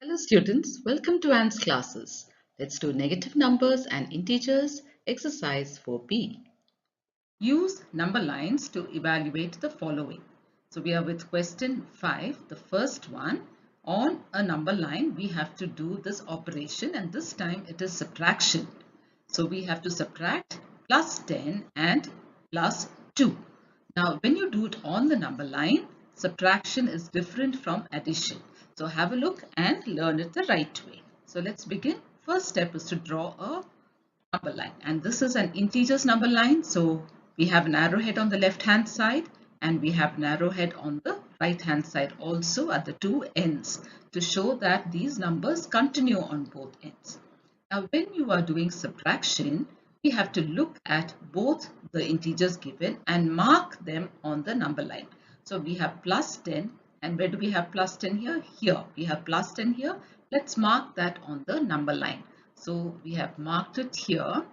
Hello students, welcome to Anne's classes. Let's do negative numbers and integers exercise 4b. Use number lines to evaluate the following. So we are with question 5, the first one. On a number line, we have to do this operation and this time it is subtraction. So we have to subtract plus 10 and plus 2. Now when you do it on the number line, subtraction is different from addition. So have a look and learn it the right way. So let's begin. First step is to draw a number line, and this is an integers number line. So we have an arrowhead on the left hand side and we have an arrowhead on the right hand side also at the two ends to show that these numbers continue on both ends. Now when you are doing subtraction, we have to look at both the integers given and mark them on the number line. So we have plus 10, and where do we have plus 10 here? Here we have plus 10 here. Let's mark that on the number line. So we have marked it here.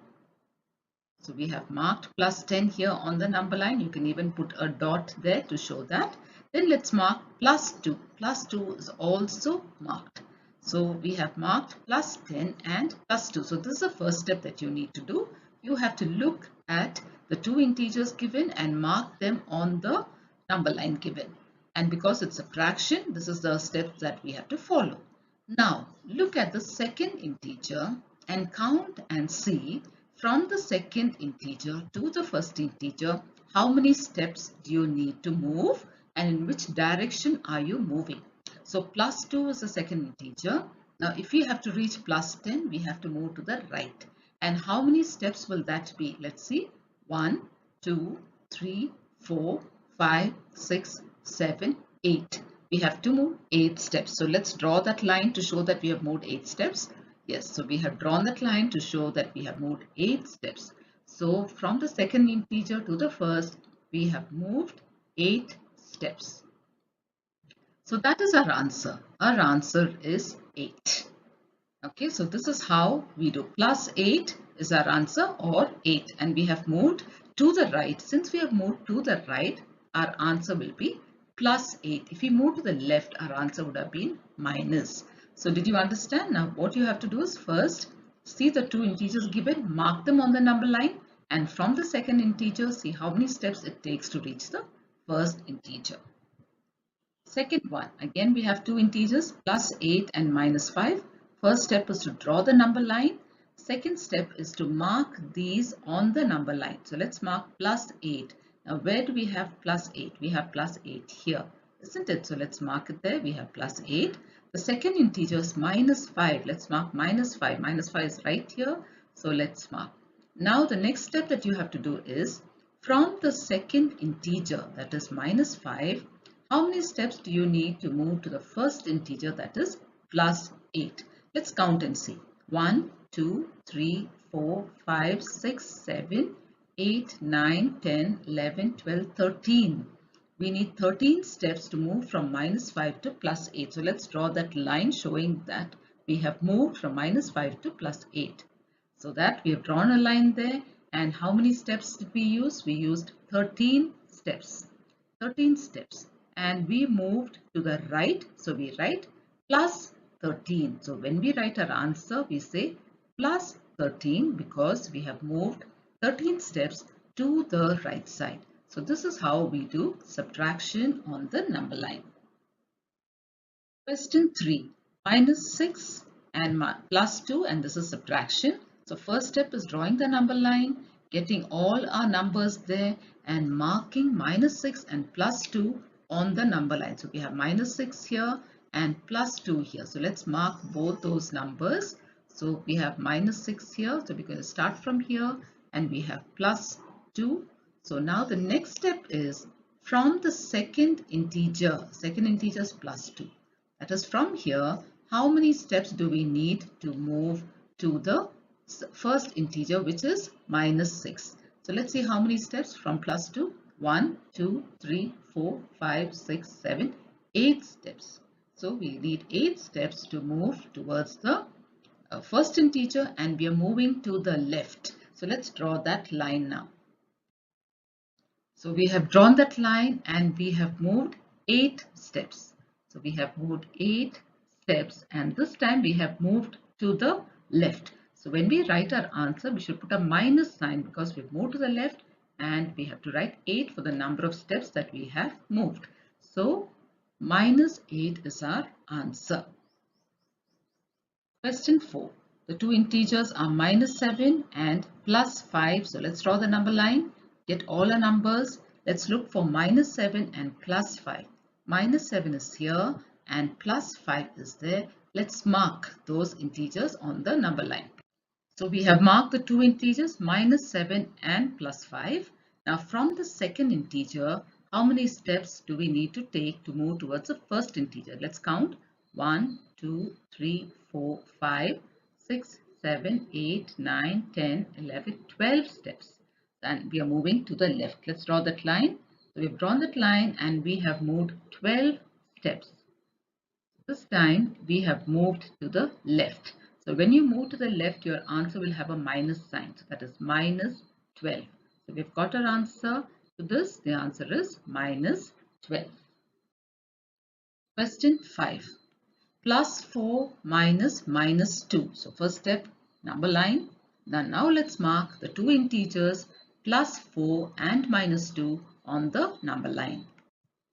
So we have marked plus 10 here on the number line. You can even put a dot there to show that. Then let's mark plus 2. Plus 2 is also marked. So we have marked plus 10 and plus 2. So this is the first step that you need to do. You have to look at the two integers given and mark them on the number line given. And because it's a fraction, this is the steps that we have to follow. Now look at the second integer and count and see from the second integer to the first integer, how many steps do you need to move and in which direction are you moving? So plus 2 is the second integer. Now if we have to reach plus 10, we have to move to the right. And how many steps will that be? Let's see. 1, 2, 3, 4, 5, 6, 7, 8. We have to move 8 steps. So let's draw that line to show that we have moved 8 steps. Yes, so we have drawn that line to show that we have moved 8 steps. So from the second integer to the first, we have moved 8 steps. So that is our answer. Our answer is 8. Okay, so this is how we do. Plus 8 is our answer, or 8, and we have moved to the right. Since we have moved to the right, our answer will be plus 8. If we move to the left, our answer would have been minus. So did you understand? Now what you have to do is first see the two integers given, mark them on the number line, and from the second integer see how many steps it takes to reach the first integer. Second one, again we have two integers, plus 8 and minus 5. First step is to draw the number line. Second step is to mark these on the number line. So let's mark plus 8. Now where do we have plus 8? We have plus 8 here, isn't it? So let's mark it there. We have plus 8. The second integer is minus 5. Let's mark minus 5. Minus 5 is right here. So let's mark. Now the next step that you have to do is from the second integer, that is minus 5, how many steps do you need to move to the first integer, that is plus 8? Let's count and see. 1, 2, 3, 4, 5, 6, 7, 8, 9, 10, 11, 12, 13. We need 13 steps to move from minus 5 to plus 8. So let's draw that line showing that we have moved from minus 5 to plus 8. So that we have drawn a line there. And how many steps did we use? We used 13 steps. 13 steps. And we moved to the right. So we write plus 13. So when we write our answer, we say plus 13 because we have moved 13 steps to the right side. So this is how we do subtraction on the number line. Question 3. Minus 6 and plus 2, and this is subtraction. So first step is drawing the number line, getting all our numbers there and marking minus 6 and plus 2 on the number line. So we have minus 6 here and plus 2 here. So let's mark both those numbers. So we have minus 6 here. So we're going to start from here and we have plus 2. So now the next step is from the second integer is plus 2. That is from here, how many steps do we need to move to the first integer, which is minus 6. So let's see how many steps from plus 2. 1, 2, 3, 4, 5, 6, 7, 8 steps. So we need 8 steps to move towards the first integer, and we are moving to the left. So let's draw that line now. So we have drawn that line and we have moved 8 steps. So we have moved 8 steps, and this time we have moved to the left. So when we write our answer, we should put a minus sign because we've moved to the left, and we have to write 8 for the number of steps that we have moved. So minus 8 is our answer. Question 4. The two integers are minus 7 and plus 5. So let's draw the number line. Get all our numbers. Let's look for minus 7 and plus 5. Minus 7 is here and plus 5 is there. Let's mark those integers on the number line. So we have marked the two integers minus 7 and plus 5. Now from the second integer, how many steps do we need to take to move towards the first integer? Let's count. 1, 2, 3, 4, 5, 6, 7, 8, 9, 10, 11, 12 steps. And we are moving to the left. Let's draw that line. So we've drawn that line and we have moved 12 steps. This time we have moved to the left. So when you move to the left, your answer will have a minus sign. So that is minus 12. So we've got our answer to this. The answer is minus 12. Question 5. Plus 4 minus minus 2. So first step, number line. Now let's mark the two integers plus 4 and minus 2 on the number line.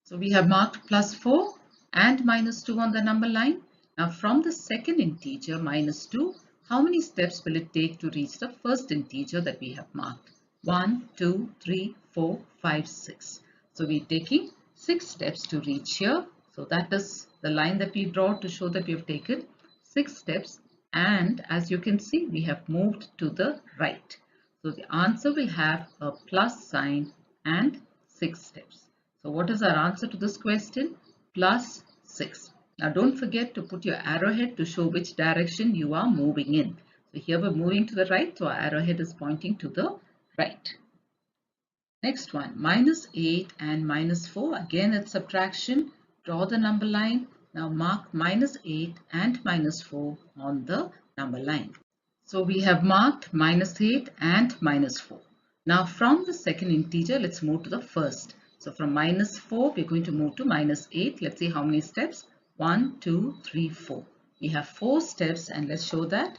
So we have marked plus 4 and minus 2 on the number line. Now from the second integer minus 2, how many steps will it take to reach the first integer that we have marked? 1, 2, 3, 4, 5, 6. So we're taking 6 steps to reach here. So that is the line that we draw to show that we have taken 6 steps. And as you can see, we have moved to the right. So the answer will have a plus sign and 6 steps. So what is our answer to this question? Plus 6. Now don't forget to put your arrowhead to show which direction you are moving in. So here we're moving to the right, so our arrowhead is pointing to the right. Next one, minus 8 and minus 4. Again, it's subtraction. Draw the number line. Now mark minus 8 and minus 4 on the number line. So we have marked minus 8 and minus 4. Now from the second integer, let's move to the first. So from minus 4, we're going to move to minus 8. Let's see how many steps. 1, 2, 3, 4. We have 4 steps, and let's show that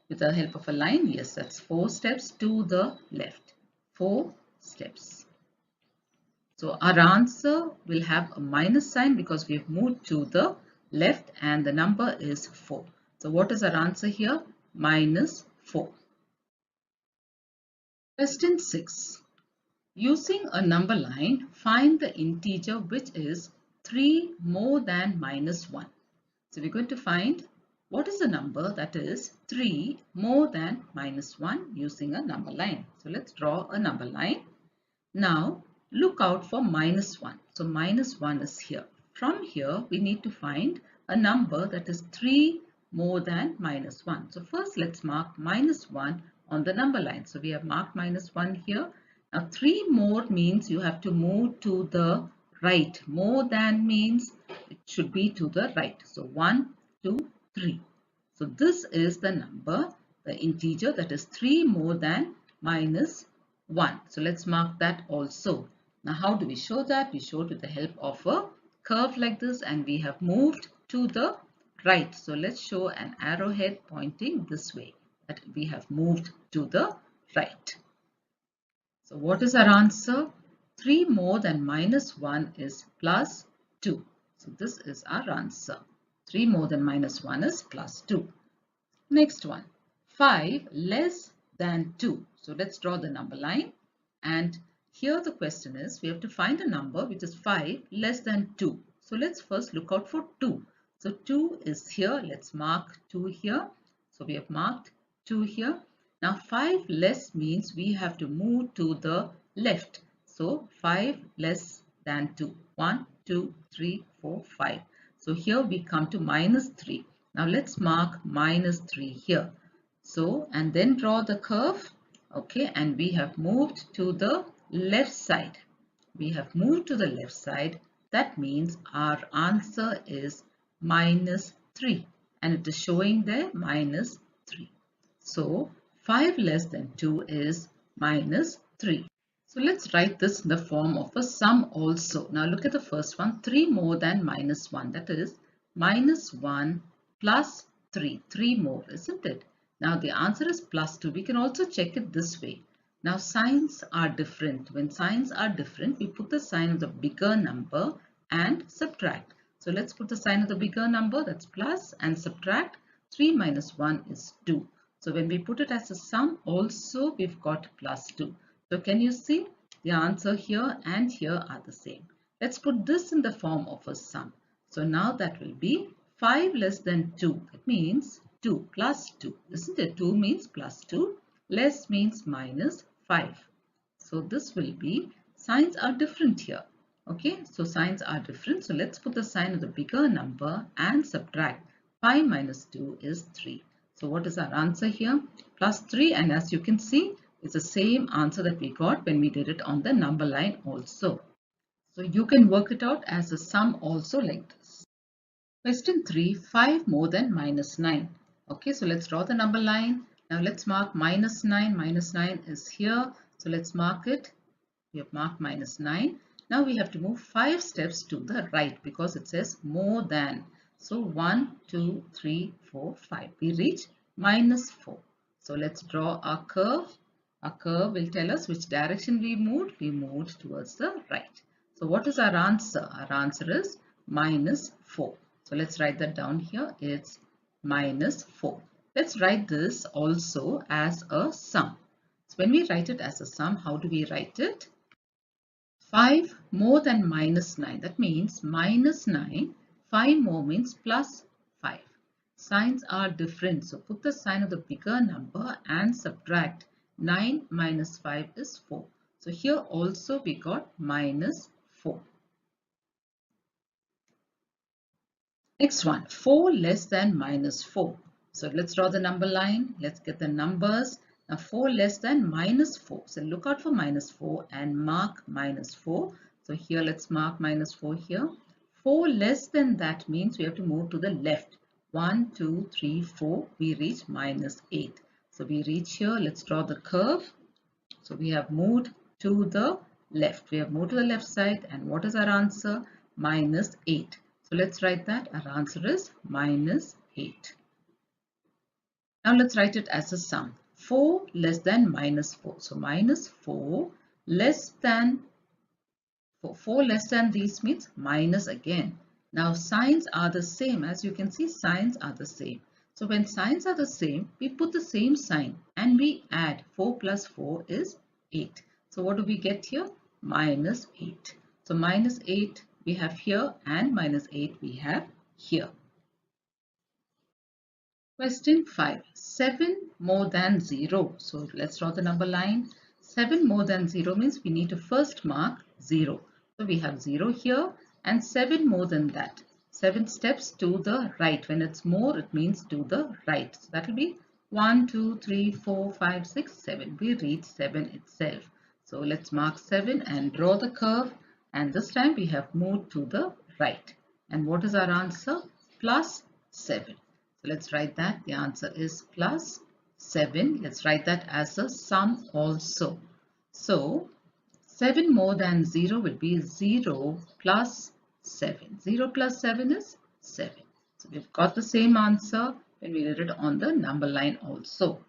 with the help of a line. Yes, that's 4 steps to the left. 4 steps. So our answer will have a minus sign because we've moved to the left and the number is 4. So what is our answer here? Minus 4. Question 6. Using a number line, find the integer which is 3 more than minus 1. So we're going to find what is the number that is 3 more than minus 1 using a number line. So let's draw a number line. Now look out for minus 1. So minus 1 is here. From here we need to find a number that is 3 more than minus 1. So first let's mark minus 1 on the number line. So we have marked minus 1 here. Now 3 more means you have to move to the right. More than means it should be to the right. So 1, 2, 3. So this is the number, the integer that is 3 more than minus 1. So let's mark that also. Now how do we show that? We show it with the help of a curve like this, and we have moved to the right. So let's show an arrowhead pointing this way, that we have moved to the right. So what is our answer? 3 more than minus 1 is plus 2. So this is our answer. 3 more than minus 1 is plus 2. Next one, 5 less than 2. So let's draw the number line. And here the question is, we have to find a number which is 5 less than 2. So let's first look out for 2. So 2 is here. Let's mark 2 here. So we have marked 2 here. Now 5 less means we have to move to the left. So 5 less than 2. 1, 2, 3, 4, 5. So here we come to minus 3. Now let's mark minus 3 here. So and then draw the curve. Okay, and we have moved to the left side. We have moved to the left side. That means our answer is minus 3. And it is showing there minus 3. So 5 less than 2 is minus 3. So let's write this in the form of a sum also. Now look at the first one, 3 more than minus 1. That is minus 1 plus 3. 3 more, isn't it? Now the answer is plus 2. We can also check it this way. Now signs are different. When signs are different, we put the sign of the bigger number and subtract. So let's put the sign of the bigger number, that's plus, and subtract. 3 minus 1 is 2. So when we put it as a sum also, we've got plus 2. So can you see the answer here and here are the same. Let's put this in the form of a sum. So now that will be 5 less than 2. It means 2 plus 2. Isn't it? 2 means plus 2. Less means minus 5. So this will be, signs are different here. Okay, so signs are different. So let's put the sign of the bigger number and subtract. 5 minus 2 is 3. So what is our answer here? Plus 3, and as you can see, it's the same answer that we got when we did it on the number line also. So you can work it out as a sum also like this. Question 3, 5 more than minus 9. Okay, so let's draw the number line. Now let's mark minus 9. Minus 9 is here. So let's mark it. We have marked minus 9. Now we have to move 5 steps to the right because it says more than. So 1, 2, 3, 4, 5. We reach minus 4. So let's draw our curve. Our curve will tell us which direction we moved. We moved towards the right. So what is our answer? Our answer is minus 4. So let's write that down here. It's minus 4. Let's write this also as a sum. So when we write it as a sum, how do we write it? 5 more than minus 9. That means minus 9. 5 more means plus 5. Signs are different. So put the sign of the bigger number and subtract. 9 minus 5 is 4. So here also we got minus 4. Next one, 4 less than minus 4. So let's draw the number line. Let's get the numbers. Now 4 less than minus 4. So look out for minus 4 and mark minus 4. So here let's mark minus 4 here. 4 less than that means we have to move to the left. 1, 2, 3, 4. We reach minus 8. So we reach here. Let's draw the curve. So we have moved to the left. We have moved to the left side. And what is our answer? Minus 8. So let's write that. Our answer is minus 8. Now let's write it as a sum. 4 less than minus 4. So minus 4 less than 4. 4 less than these means minus again. Now signs are the same. As you can see, signs are the same. So when signs are the same, we put the same sign and we add. 4 plus 4 is 8. So what do we get here? Minus 8. So minus 8 we have here and minus 8 we have here. Question 5. 7 more than 0. So let's draw the number line. 7 more than 0 means we need to first mark 0. So we have 0 here and 7 more than that. 7 steps to the right. When it's more, it means to the right. So that will be 1, 2, 3, 4, 5, 6, 7. We reach 7 itself. So let's mark 7 and draw the curve. And this time we have moved to the right. And what is our answer? Plus 7. So let's write that. The answer is plus 7. Let's write that as a sum also. So 7 more than 0 will be 0 plus 7. 0 plus 7 is 7. So we've got the same answer when we did it on the number line also.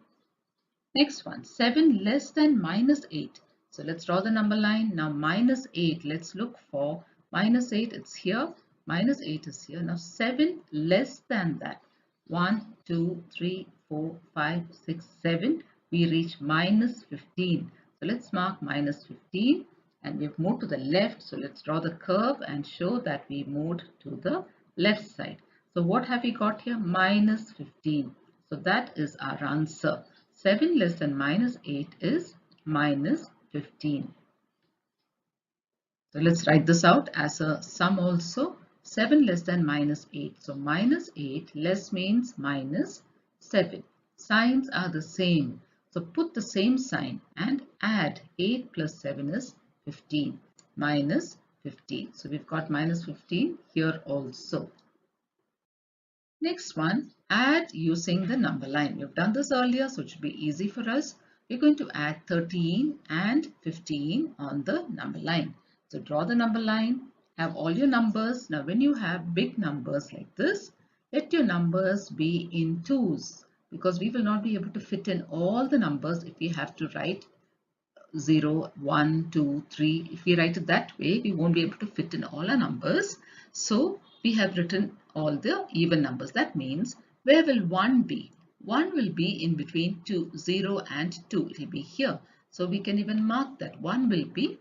Next one, 7 less than minus 8. So let's draw the number line. Now minus 8, let's look for minus 8. It's here. Minus 8 is here. Now 7 less than that. 1, 2, 3, 4, 5, 6, 7. We reach minus 15. So let's mark minus 15 and we've moved to the left. So let's draw the curve and show that we moved to the left side. So what have we got here? Minus 15. So that is our answer. 7 less than minus 8 is minus 15. So let's write this out as a sum also. 7 less than minus 8. So minus 8 less means minus 7. Signs are the same. So put the same sign and add 8 plus 7 is 15. Minus 15. So we've got minus 15 here also. Next one, add using the number line. We've done this earlier, so it should be easy for us. We're going to add 13 and 15 on the number line. So draw the number line, have all your numbers. Now when you have big numbers like this, Let your numbers be in twos because we will not be able to fit in all the numbers if we have to write 0, 1, 2, 3. If we write it that way, we won't be able to fit in all our numbers. So we have written all the even numbers. That means where will 1 be? 1 will be in between 0 and 2. It will be here. So we can even mark that 1 will be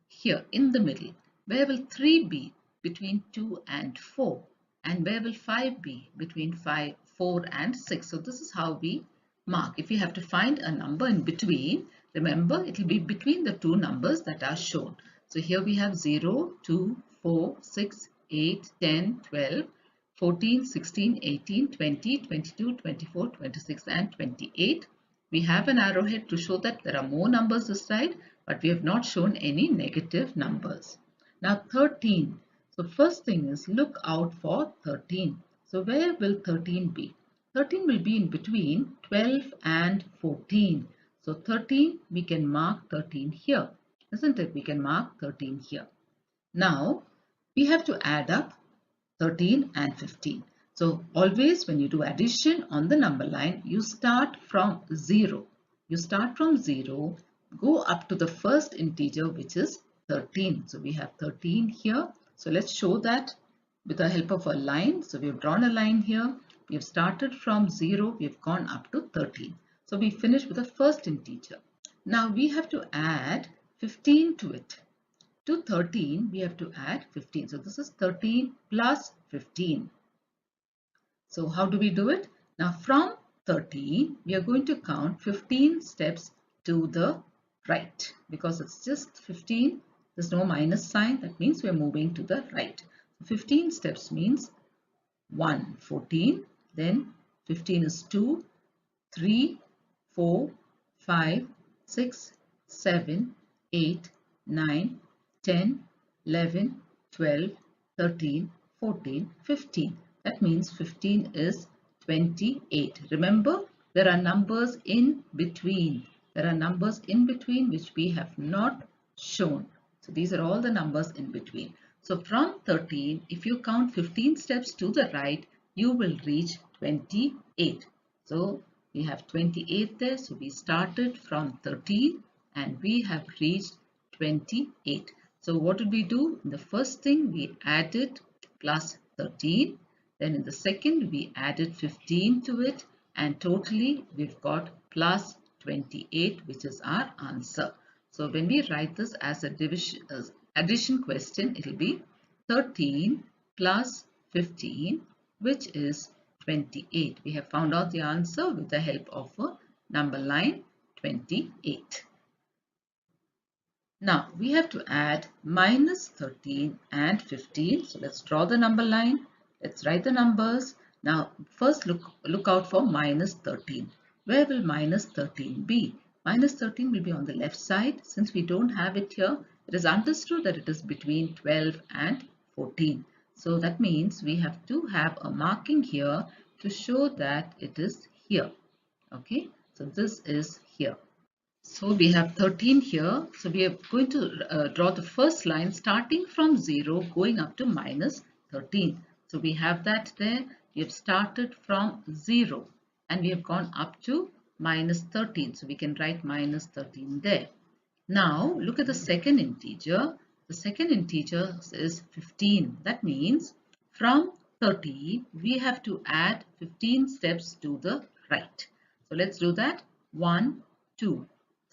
here in the middle. Where will 3 be? Between 2 and 4. And where will 5 be? Between 4 and 6. So this is how we mark. If you have to find a number in between, remember it will be between the two numbers that are shown. So here we have 0, 2, 4, 6, 8, 10, 12, 14, 16, 18, 20, 22, 24, 26 and 28. We have an arrowhead to show that there are more numbers this side, but we have not shown any negative numbers. Now 13. So first thing is look out for 13. So where will 13 be? 13 will be in between 12 and 14. So 13, we can mark 13 here, isn't it? We can mark 13 here. Now we have to add up 13 and 15. So always when you do addition on the number line, you start from 0. You start from 0, go up to the first integer, which is 13. So we have 13 here. So let's show that with the help of a line. So we have drawn a line here. We have started from 0. We have gone up to 13. So we finish with the first integer. Now we have to add 15 to it. To 13, we have to add 15. So this is 13 plus 15. So how do we do it? Now from 13, we are going to count 15 steps to the right because it's just 15. There's no minus sign. That means we are moving to the right. 15 steps means 1, 14. Then 15 is 2, 3, 4, 5, 6, 7, 8, 9, 10, 11, 12, 13, 14, 15. That means 15 is 28. Remember, there are numbers in between. There are numbers in between which we have not shown. So these are all the numbers in between. So from 13, if you count 15 steps to the right, you will reach 28. So we have 28 there. So we started from 13 and we have reached 28. So what did we do? In the first thing we added plus 13. Then in the second we added 15 to it and totally we've got plus 28, which is our answer. So when we write this as a addition question, it will be 13 plus 15, which is 28. We have found out the answer with the help of a number line 28. Now we have to add minus 13 and 15. So let's draw the number line. Let's write the numbers. Now first look out for minus 13. Where will minus 13 be? Minus 13 will be on the left side. Since we don't have it here, it is understood that it is between 12 and 14. So that means we have to have a marking here to show that it is here. Okay, so this is here. So we have 13 here. So we are going to draw the first line starting from 0 going up to minus 13. So we have that there. We have started from 0 and we have gone up to minus 13. So we can write minus 13 there. Now look at the second integer. The second integer is 15. That means from 13 we have to add 15 steps to the right. So let's do that. 1, 2,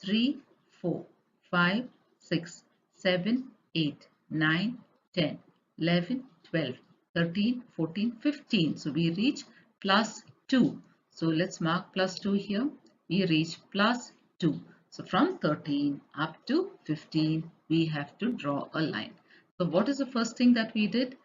3, 4, 5, 6, 7, 8, 9, 10, 11, 12, 13, 14, 15. So we reach plus 2. So let's mark plus 2 here. We reach plus 2. So from 13 up to 15, we have to draw a line. So what is the first thing that we did?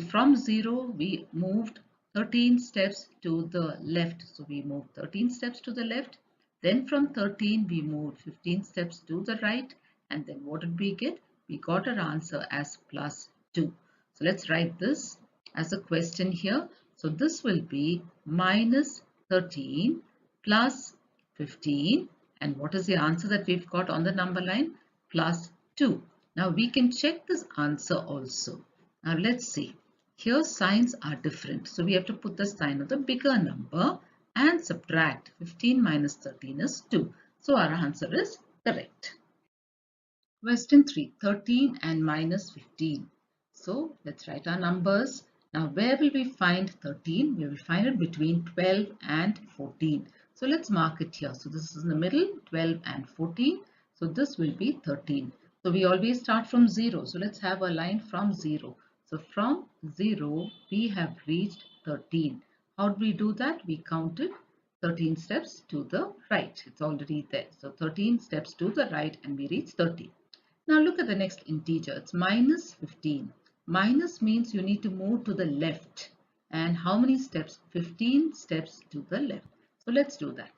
From 0, we moved 13 steps to the left. So we moved 13 steps to the left. Then from 13, we moved 15 steps to the right. And then what did we get? We got our answer as plus 2. So let's write this as a question here. So this will be minus 13 plus 15. And what is the answer that we've got on the number line? Plus 2. Now we can check this answer also. Now let's see. Here signs are different. So we have to put the sign of the bigger number and subtract. 15 minus 13 is 2. So our answer is correct. Question 3, 13 and minus 15. So let's write our numbers. Now where will we find 13? We will find it between 12 and 14. So let's mark it here. So this is in the middle, 12 and 14. So this will be 13. So we always start from 0. So let's have a line from 0. So from 0 we have reached 13. How do we do that? We counted 13 steps to the right. It's already there. So 13 steps to the right and we reach 13. Now look at the next integer. It's minus 15. Minus means you need to move to the left. And how many steps? 15 steps to the left. So let's do that.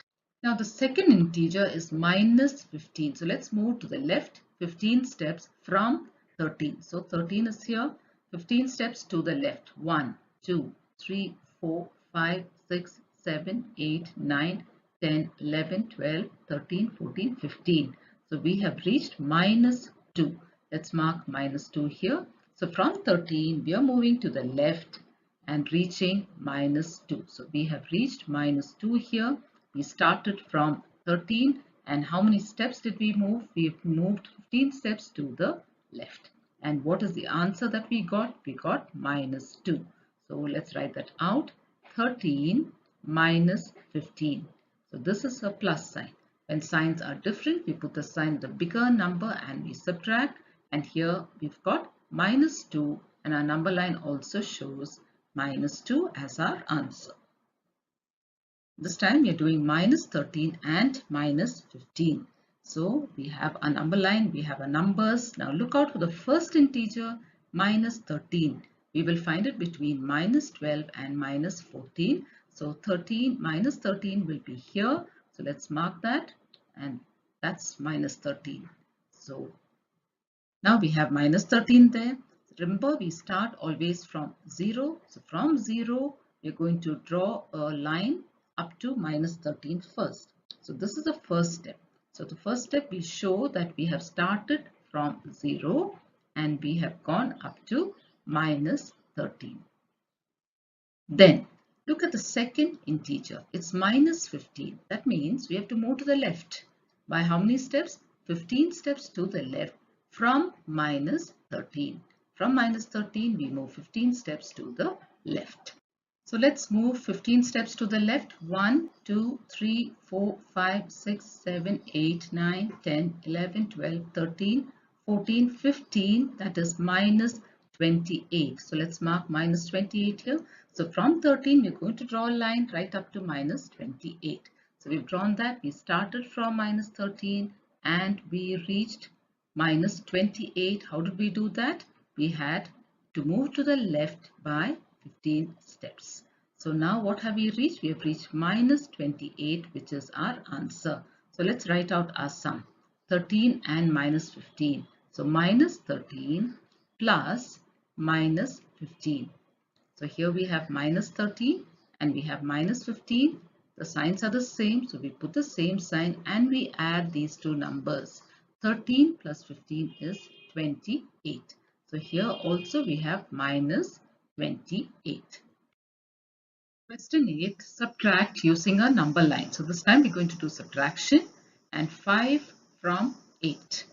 Now the second integer is minus 15. So let's move to the left 15 steps from 13. So 13 is here. 15 steps to the left. 1, 2, 3, 4, 5, 6, 7, 8, 9, 10, 11, 12, 13, 14, 15. So we have reached minus 2. Let's mark minus 2 here. So from 13 we are moving to the left and reaching minus 2. So we have reached minus 2 here. We started from 13 and how many steps did we move? We've moved 15 steps to the left. And what is the answer that we got? We got minus 2. So let's write that out. 13 minus 15. So this is a plus sign. When signs are different, we put the sign of the bigger number and we subtract. And here we've got minus 2 and our number line also shows minus 2 as our answer. This time we are doing minus 13 and minus 15. So we have a number line, we have a numbers. Now look out for the first integer, minus 13. We will find it between minus 12 and minus 14. So 13 minus 13 will be here. So let's mark that and that's minus 13. So now we have minus 13 there. Remember, we start always from 0. So from 0, we're going to draw a line up to minus 13 first. So this is the first step. So the first step we show that we have started from 0 and we have gone up to minus 13. Then look at the second integer. It's minus 15. That means we have to move to the left. By how many steps? 15 steps to the left from minus 13. From minus 13, we move 15 steps to the left. So let's move 15 steps to the left. 1, 2, 3, 4, 5, 6, 7, 8, 9, 10, 11, 12, 13, 14, 15. That is minus 28. So let's mark minus 28 here. So from 13, we're going to draw a line right up to minus 28. So we've drawn that. We started from minus 13 and we reached minus 28. How did we do that? We had to move to the left by 15 steps. So now what have we reached? We have reached minus 28, which is our answer. So let's write out our sum. 13 and minus 15. So minus 13 plus minus 15. So here we have minus 13 and we have minus 15. The signs are the same. So we put the same sign and we add these two numbers. 13 plus 15 is 28. So here also we have minus 28. Question 8, subtract using a number line. So this time we're going to do subtraction and 5 from 8.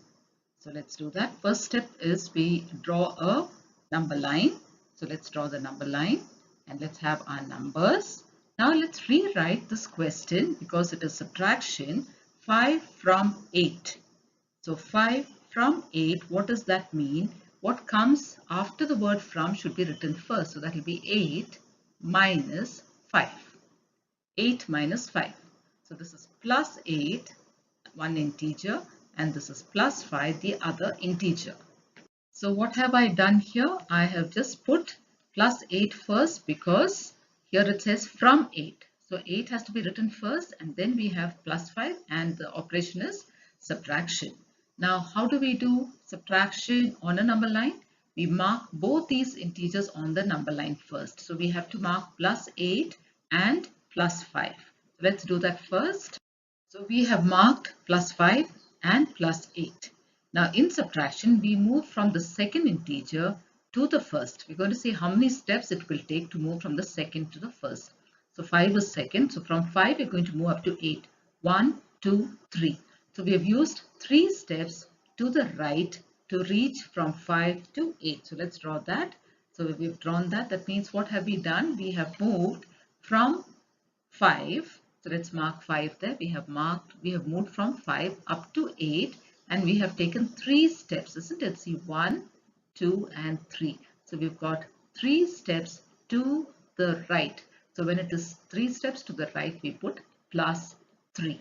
So let's do that. First step is we draw a number line. So let's draw the number line and let's have our numbers. Now let's rewrite this question because it is subtraction 5 from 8. So 5 from 8, what does that mean? What comes after the word from should be written first. So that will be 8 minus 5. 8 minus 5. So this is plus 8, one integer, and this is plus 5, the other integer. So what have I done here? I have just put plus 8 first because here it says from 8. So 8 has to be written first and then we have plus 5 and the operation is subtraction. Now how do we do subtraction on a number line? We mark both these integers on the number line first. So we have to mark plus 8 and plus 5. Let's do that first. So we have marked plus 5 and plus 8. Now in subtraction, we move from the second integer to the first. We're going to see how many steps it will take to move from the second to the first. So 5 is second. So from 5, we're going to move up to 8. 1, 2, 3. So we have used 3 steps to the right to reach from 5 to 8. So let's draw that. So we've drawn that. That means what have we done? We have moved from 5. So let's mark 5 there. We have moved from 5 up to 8 and we have taken 3 steps, isn't it? See 1, 2 and 3. So we've got 3 steps to the right. So when it is 3 steps to the right, we put plus 3.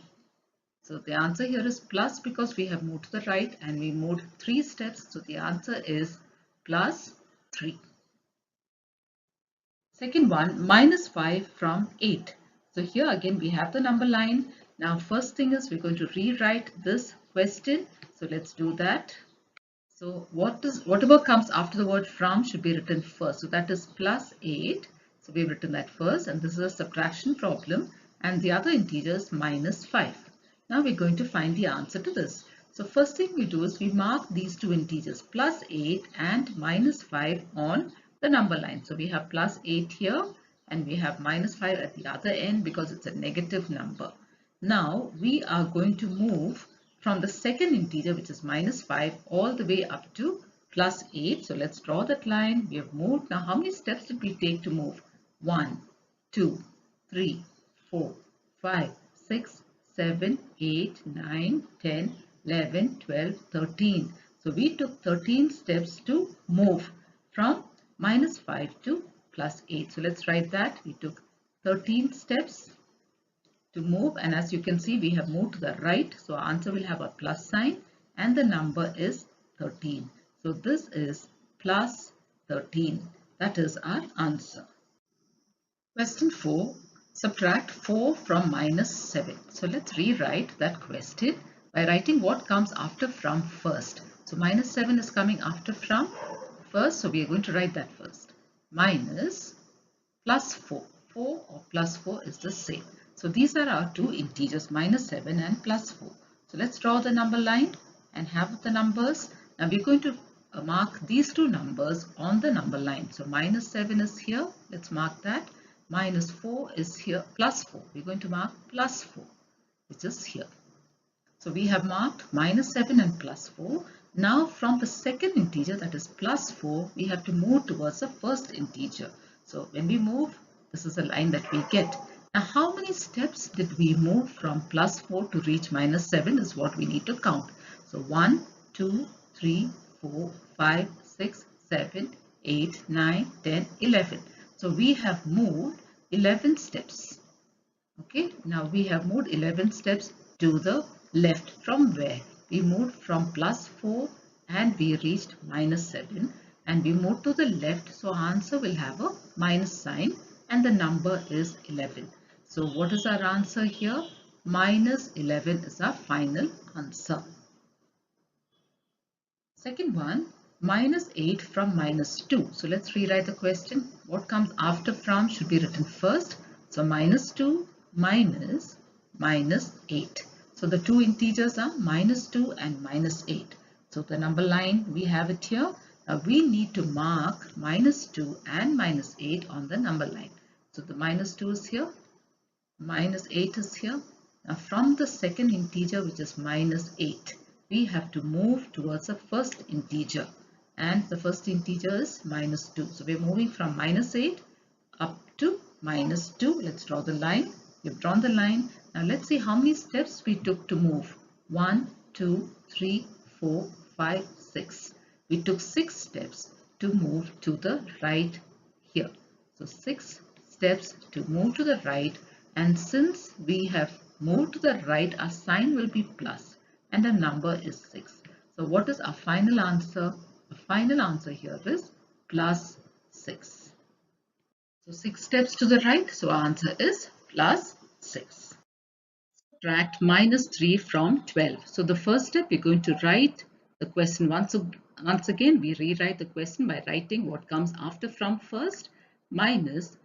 So the answer here is plus because we have moved to the right and we moved 3 steps. So the answer is plus 3. Second one, minus 5 from 8. So here again we have the number line. Now first thing is we're going to rewrite this question. So let's do that. So whatever comes after the word from should be written first. So that is plus 8. So we've written that first and this is a subtraction problem and the other integer is minus 5. Now we're going to find the answer to this. So first thing we do is we mark these two integers plus 8 and minus 5 on the number line. So we have plus 8 here and we have minus 5 at the other end because it's a negative number. Now we are going to move from the second integer, which is minus 5, all the way up to plus 8. So let's draw that line. We have moved. Now how many steps did we take to move? 1, 2, 3, 4, 5, 6, 7, 8, 9, 10, 11, 12, 13. So we took 13 steps to move from minus 5 to plus 8. So let's write that. We took 13 steps to move and as you can see we have moved to the right, so our answer will have a plus sign and the number is 13. So this is plus 13. That is our answer. Question 4. Subtract 4 from minus 7. So let's rewrite that question by writing what comes after from first. So minus 7 is coming after from first, so we are going to write that first. Minus plus 4. 4 or plus 4 is the same. So these are our two integers, minus 7 and plus 4. So let's draw the number line and have the numbers. Now we're going to mark these two numbers on the number line. So minus 7 is here. Let's mark that. Minus 4 is here. Plus 4. We're going to mark plus 4, which is here. So we have marked minus 7 and plus 4. Now from the second integer, that is plus 4, we have to move towards the first integer. So when we move, this is a line that we get. Now how many steps did we move from plus 4 to reach minus 7 is what we need to count. So 1, 2, 3, 4, 5, 6, 7, 8, 9, 10, 11. So we have moved 11 steps. Okay, now we have moved 11 steps to the left. From where? We moved from plus 4 and we reached minus 7 and we moved to the left. So our answer will have a minus sign and the number is 11. So what is our answer here? Minus 11 is our final answer. Second one, minus 8 from minus 2. So let's rewrite the question. What comes after from should be written first. So minus 2 minus 8. So the two integers are minus 2 and minus 8. So the number line, we have it here. Now we need to mark minus 2 and minus 8 on the number line. So the minus 2 is here, minus 8 is here. Now from the second integer, which is minus 8, we have to move towards the first integer and the first integer is minus 2. So we're moving from minus 8 up to minus 2. Let's draw the line. We've drawn the line. Now let's see how many steps we took to move. 1, 2, 3, 4, 5, 6. We took 6 steps to move to the right here. So 6 steps to move to the right, and since we have moved to the right, our sign will be plus and the number is 6. So what is our final answer? The final answer here is plus 6. So 6 steps to the right, so our answer is plus 6. Subtract minus 3 from 12. So the first step, we're going to write the question once again. We rewrite the question by writing what comes after from first, minus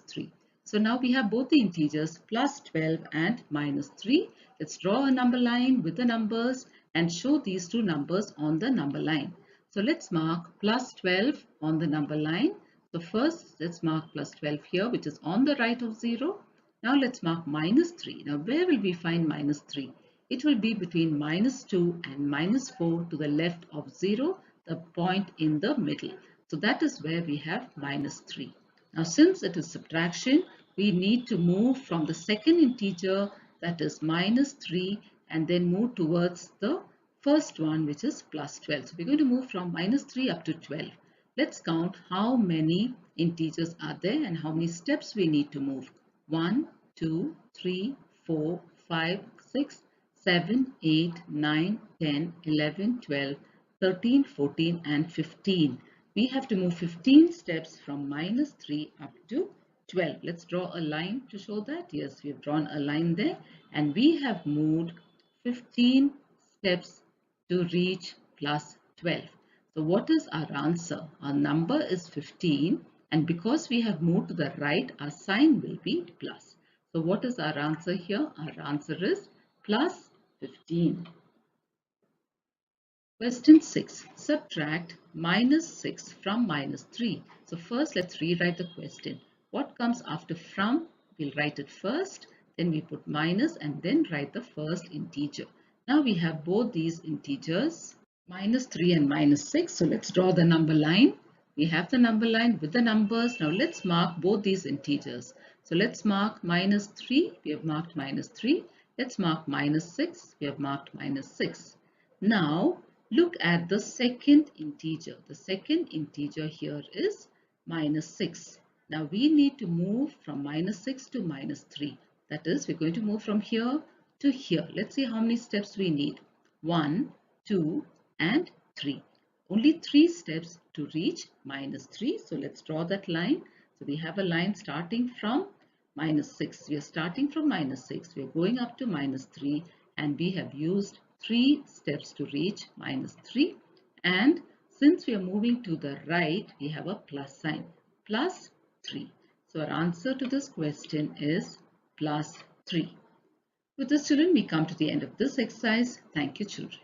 3. So now we have both the integers plus 12 and minus 3. Let's draw a number line with the numbers and show these two numbers on the number line. So let's mark plus 12 on the number line. So first let's mark plus 12 here, which is on the right of 0. Now let's mark minus 3. Now where will we find minus 3? It will be between minus 2 and minus 4 to the left of 0, the point in the middle. So that is where we have minus 3. Now since it is subtraction, we need to move from the second integer, that is minus 3, and then move towards the first one, which is plus 12. So we're going to move from minus 3 up to 12. Let's count how many integers are there and how many steps we need to move. 1, 2, 3, 4, 5, 6, 7, 8, 9, 10, 11, 12, 13, 14 and 15. We have to move 15 steps from minus 3 up to 12. Let's draw a line to show that. Yes, we have drawn a line there and we have moved 15 steps to reach plus 12. So what is our answer? Our number is 15 and because we have moved to the right, our sign will be plus. So what is our answer here? Our answer is plus 15. Question 6. Subtract minus 6 from minus 3. So first let's rewrite the question. What comes after from? We'll write it first, then we put minus and then write the first integer. Now we have both these integers, minus 3 and minus 6. So let's draw the number line. We have the number line with the numbers. Now let's mark both these integers. So let's mark minus 3. We have marked minus 3. Let's mark minus 6. We have marked minus 6. Now look at the second integer. The second integer here is minus 6. Now we need to move from minus 6 to minus 3. That is, we're going to move from here to here. Let's see how many steps we need. 1, 2 and 3. Only 3 steps to reach minus 3. So let's draw that line. So we have a line starting from minus 6. We are starting from minus 6. We are going up to minus 3 and we have used 3 steps to reach minus 3. And since we are moving to the right, we have a plus sign, plus 3. So our answer to this question is plus 3. With this, children, we come to the end of this exercise. Thank you, children.